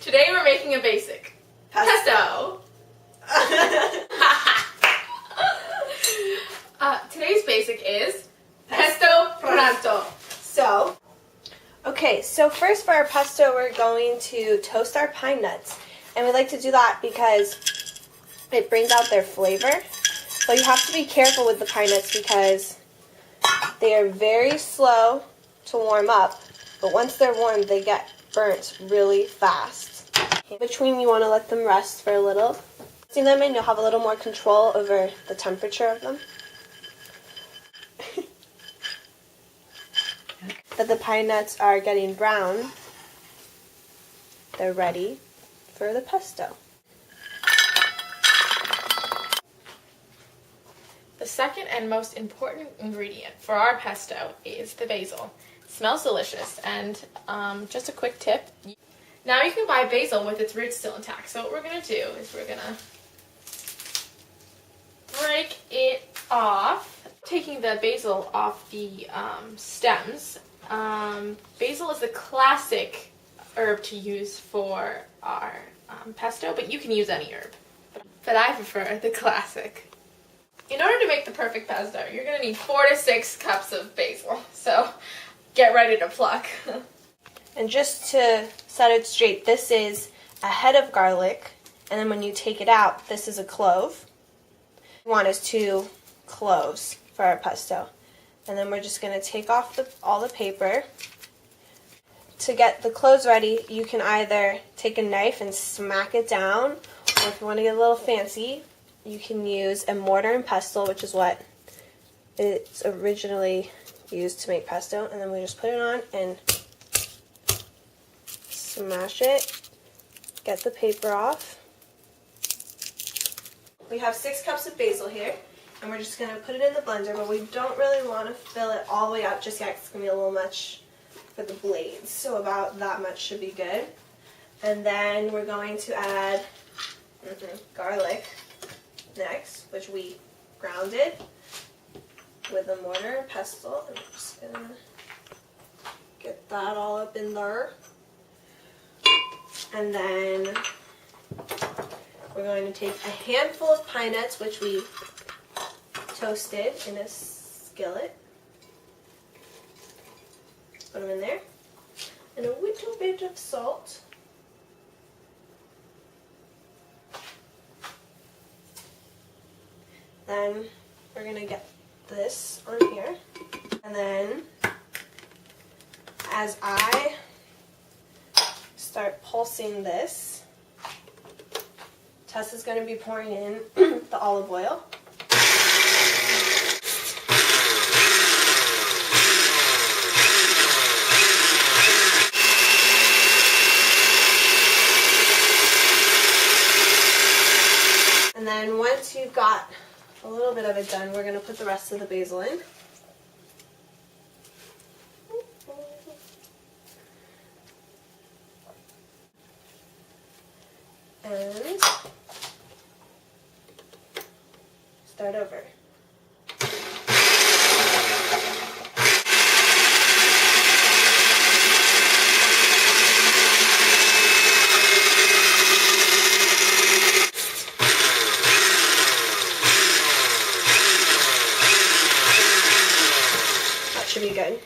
Today we're making a basic pesto. Today's basic is pesto pronto. So first for our pesto, we're going to toast our pine nuts. And we like to do that because it brings out their flavor. But you have to be careful with the pine nuts because they are very slow to warm up. But once they're warm, they get burnt really fast. In between, you want to let them rest for a little. Toasting them in, you'll have a little more control over the temperature of them. That the pine nuts are getting brown, they're ready for the pesto. The second and most important ingredient for our pesto is the basil. It smells delicious, and just a quick tip. Now you can buy basil with its roots still intact. So what we're going to do is we're going to break it off. Taking the basil off the stems. Basil is the classic herb to use for our pesto, but you can use any herb. But I prefer the classic. In order to make the perfect pesto, you're going to need 4 to 6 cups of basil. So get ready to pluck. And just to set it straight, this is a head of garlic, and then when you take it out, this is a clove. What we want is 2 cloves for our pesto. And then we're just going to take off all the paper. To get the cloves ready, you can either take a knife and smack it down, or if you want to get a little fancy, you can use a mortar and pestle, which is what it's originally used to make pesto. And then we just put it on and smash it, get the paper off. We have 6 cups of basil here. And we're just going to put it in the blender, but we don't really want to fill it all the way up just yet. It's going to be a little much for the blades, so about that much should be good. And then we're going to add garlic next, which we grounded with a mortar and pestle. I'm just going to get that all up in there. And then we're going to take a handful of pine nuts, which we toasted in a skillet. Put them in there. And a little bit of salt. Then we're going to get this on here. And then as I start pulsing this, Tessa's going to be pouring in the olive oil. And then once you've got a little bit of it done, we're going to put the rest of the basil in. And start over. Should be good.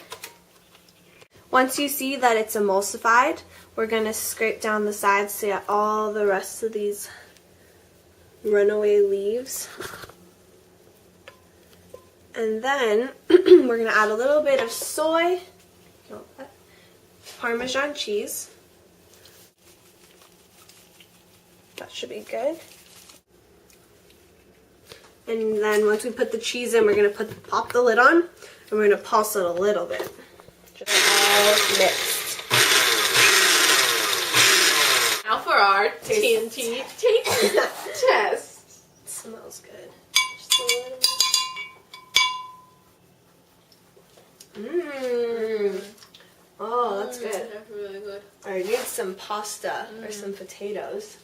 Once you see that it's emulsified, we're going to scrape down the sides to get all the rest of these runaway leaves. And then we're going to add a little bit of soy, Parmesan cheese. That should be good. And then once we put the cheese in, we're going to pop the lid on. And we're going to pulse it a little bit. Just all mixed. Now for our TNT taste test. It smells good. Just a little. Oh, that's good. That's really good. I need some pasta or some potatoes.